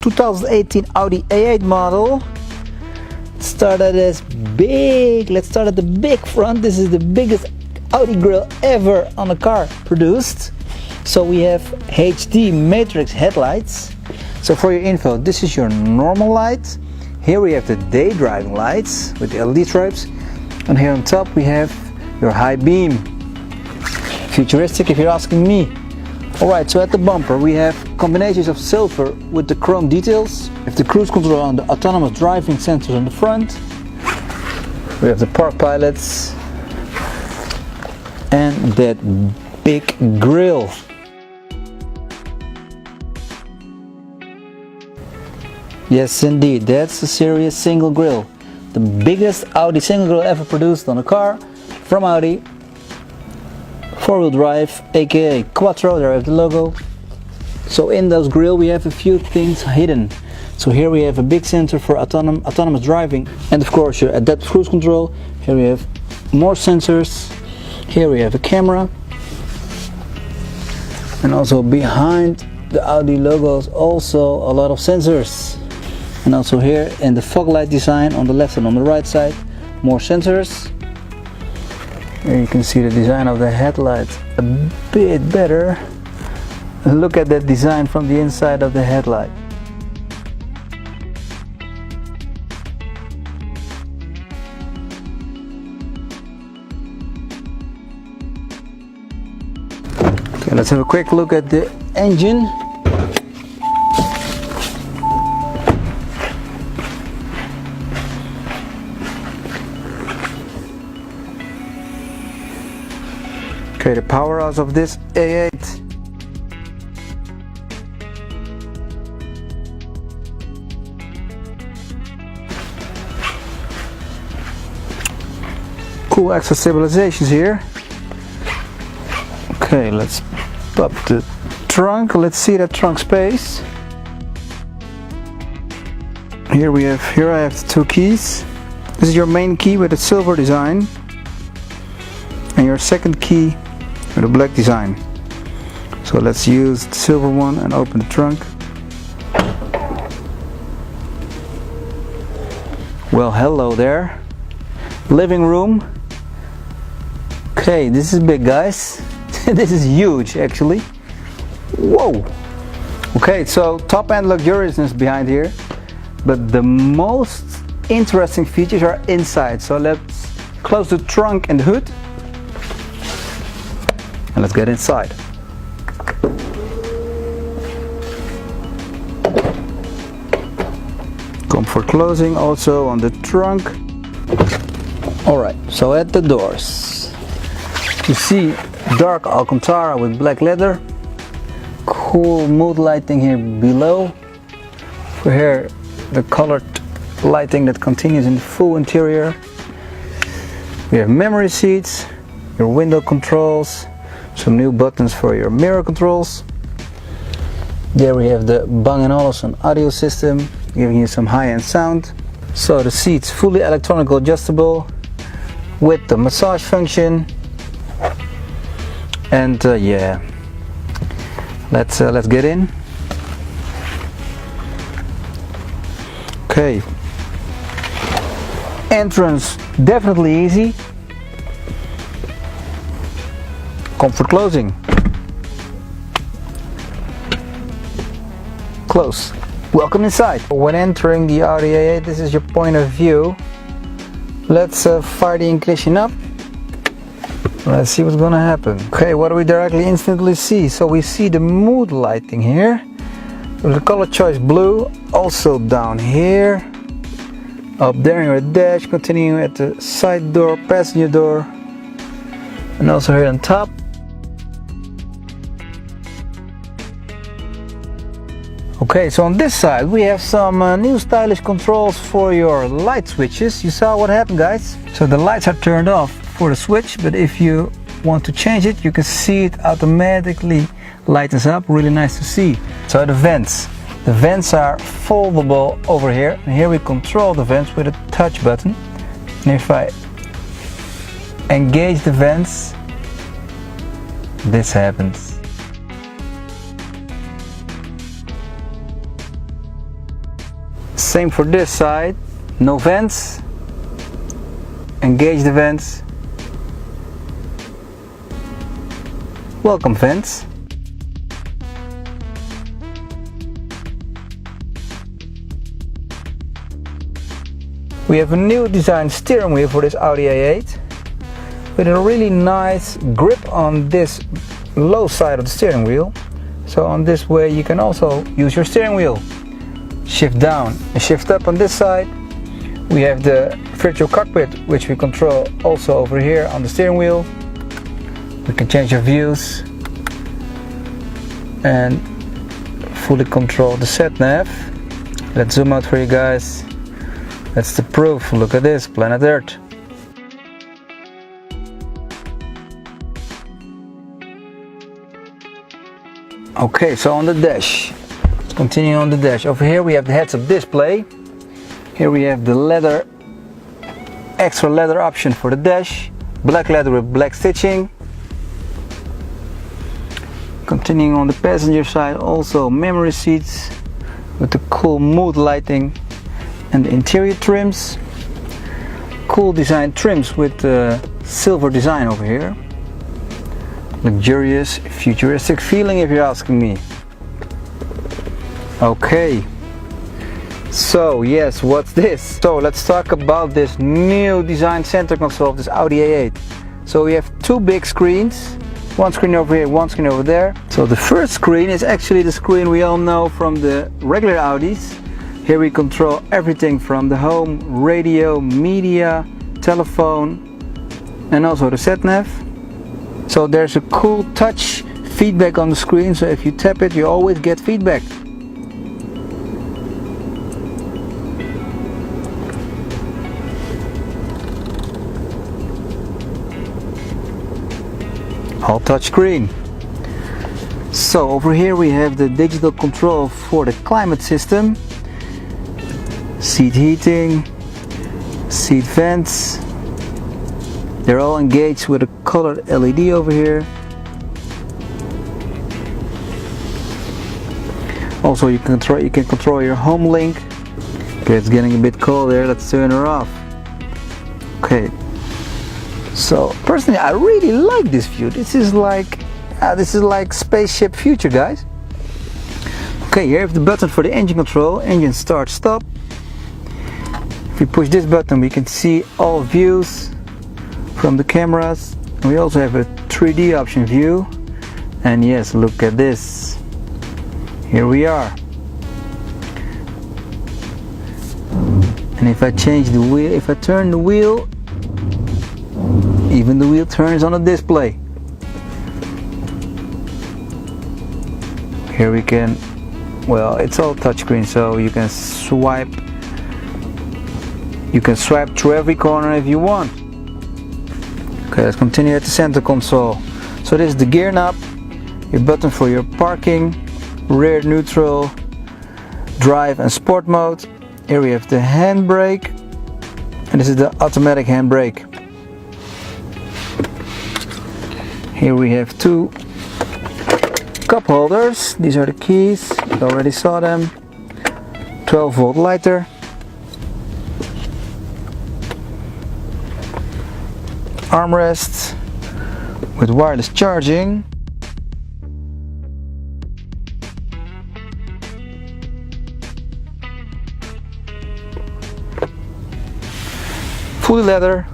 2018 Audi A8 model. Started as big. Let's start at the big front. This is the biggest Audi grille ever on a car produced. So we have HD matrix headlights. So for your info, this is your normal light. Here we have the day driving lights with the LED stripes, and here on top we have your high beam. Futuristic if you're asking me. Alright, so at the bumper we have combinations of silver with the chrome details. We have the cruise control and the autonomous driving sensors on the front. We have the park pilots and that big grille. Yes indeed, that's a serious single grille. The biggest Audi single grille ever produced on a car from Audi. Four-wheel drive, aka Quattro, there I have the logo. So in those grille we have a few things hidden. So here we have a big sensor for autonomous driving, and of course your adaptive cruise control. Here we have more sensors. Here we have a camera, and also behind the Audi logos also a lot of sensors. And also here in the fog light design on the left and on the right side, more sensors. Here you can see the design of the headlights a bit better. Look at that design from the inside of the headlight. Okay, let's have a quick look at the engine. Okay, the powerhouse of this A8. Cool extra stabilizations here. Okay, let's pop the trunk. Let's see that trunk space. Here I have the two keys. This is your main key with a silver design, and your second key with a black design. So let's use the silver one and open the trunk. Well, hello there. Living room. Okay, this is big, guys. This is huge actually. Whoa. Okay, so top end luxuriousness behind here, but the most interesting features are inside. So let's close the trunk and the hood. And let's get inside. Comfort closing also on the trunk. Alright, so at the doors you see dark Alcantara with black leather. Cool mood lighting here below. For here the colored lighting that continues in the full interior. We have memory seats, your window controls, some new buttons for your mirror controls. There we have the Bang & Olufsen audio system, giving you some high-end sound. So the seats fully electronic adjustable with the massage function. And yeah, let's get in. Okay, entrance definitely easy. Comfort closing. Close. Welcome inside. When entering the Audi A8, this is your point of view. Let's fire the ignition up. Let's see what's gonna happen. Okay, what do we directly instantly see? So we see the mood lighting here. The color choice blue. Also down here. Up there in your dash, continuing at the side door, passenger door. And also here on top. Okay, so on this side we have some new stylish controls for your light switches. You saw what happened, guys. So the lights are turned off for the switch, but if you want to change it, you can see it automatically lightens up. Really nice to see. So the vents. The vents are foldable over here, and here we control the vents with a touch button. And if I engage the vents, this happens. Same for this side. No vents. Engage the vents. Welcome vents. We have a new design steering wheel for this Audi A8 with a really nice grip on this low side of the steering wheel. So on this way you can also use your steering wheel. Shift down and shift up on this side. We have the virtual cockpit, which we control also over here on the steering wheel. We can change our views and fully control the sat nav. Let's zoom out for you guys. That's the proof. Look at this, planet Earth. Okay, so on the dash, let's continue on the dash. Over here we have the heads-up display. Here we have the leather, extra leather option for the dash. Black leather with black stitching. Continuing on the passenger side, also memory seats with the cool mood lighting and the interior trims. Cool design trims with the silver design over here. Luxurious, futuristic feeling if you're asking me. Okay, so yes, what's this? So let's talk about this new design center console of this Audi A8. So we have two big screens, one screen over here, one screen over there. So the first screen is actually the screen we all know from the regular Audis. Here we control everything from the home, radio, media, telephone, and also the sat nav. So there's a cool touch feedback on the screen, so if you tap it you always get feedback. All touch screen. So over here we have the digital control for the climate system. Seat heating, seat vents. They're all engaged with a colored LED over here. Also you can control your home link. Okay, it's getting a bit cold there, let's turn her off. Okay. So personally I really like this view. This is like spaceship future, guys. Okay, here we have the button for the engine control, engine start stop. If we push this button we can see all views from the cameras. We also have a 3D option view, and yes, look at this. Here we are. And if I change the wheel, if I turn the wheel, even the wheel turns on the display. Here we can, well, it's all touchscreen, so you can swipe through every corner if you want. Okay, let's continue at the center console. So this is the gear knob, your button for your parking, rear, neutral, drive and sport mode. Here we have the handbrake, and this is the automatic handbrake. Here we have two cup holders. These are the keys, you already saw them. 12-volt lighter. Armrest with wireless charging. Fully leather,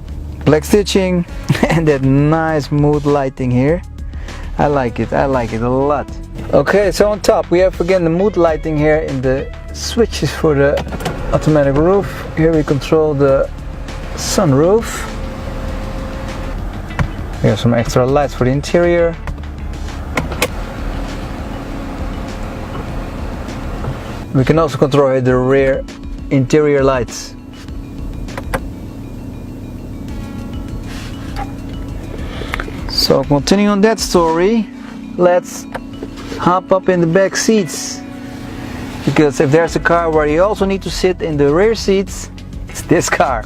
black stitching, and that nice mood lighting here. I like it a lot. Okay, so on top we have again the mood lighting here in the switches for the automatic roof. Here we control the sunroof. We have some extra lights for the interior. We can also control the rear interior lights. So continuing on that story, let's hop up in the back seats, because if there's a car where you also need to sit in the rear seats, it's this car.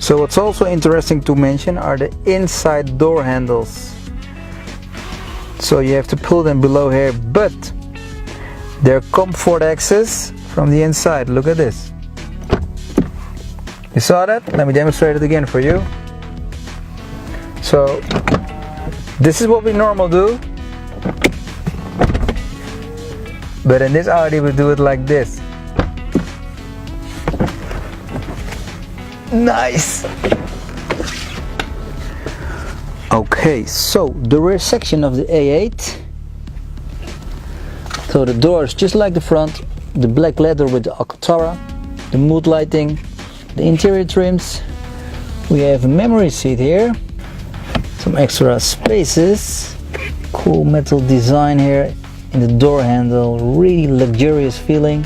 So what's also interesting to mention are the inside door handles. So you have to pull them below here, but they're comfort access from the inside. Look at this. You saw that? Let me demonstrate it again for you. So this is what we normally do, but in this Audi we do it like this. Nice! Okay, so the rear section of the A8. So the doors just like the front, the black leather with the Alcantara, the mood lighting, the interior trims. We have a memory seat here, some extra spaces, cool metal design here in the door handle, really luxurious feeling.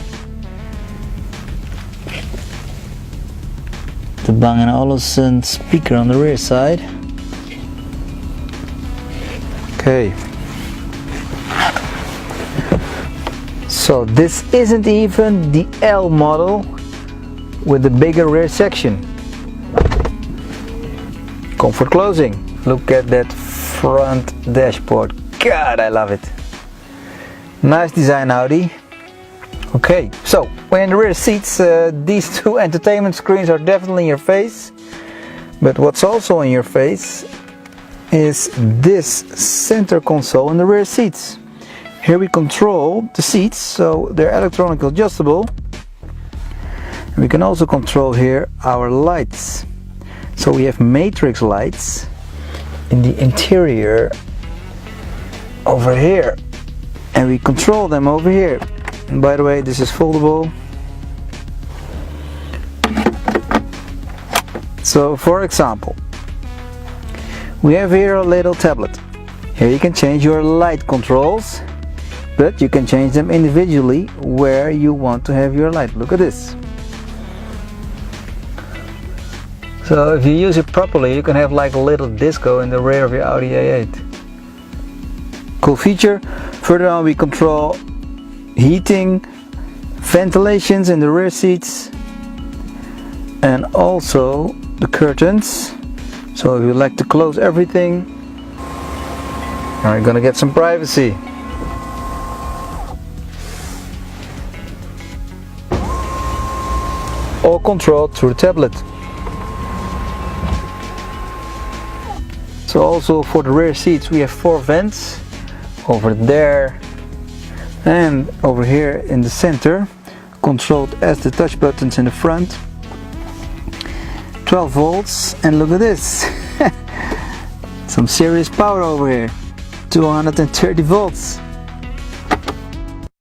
The Bang & Olufsen speaker on the rear side. Okay. So this isn't even the L model with the bigger rear section. Comfort closing. Look at that front dashboard. God, I love it. Nice design, Audi. Okay, so when in the rear seats, these two entertainment screens are definitely in your face. But what's also in your face is this center console in the rear seats. Here we control the seats, so they're electronically adjustable. And we can also control here our lights. So we have matrix lights in the interior over here, and we control them over here. And by the way, this is foldable. So for example, we have here a little tablet. Here you can change your light controls, but you can change them individually where you want to have your light. Look at this. So if you use it properly, you can have like a little disco in the rear of your Audi A8. Cool feature. Further on we control heating, ventilations in the rear seats, and also the curtains. So if you like to close everything, you're gonna get some privacy. All controlled through the tablet. So also for the rear seats we have 4 vents over there and over here in the center, controlled as the touch buttons in the front. 12 volts, and look at this. Some serious power over here. 230 volts.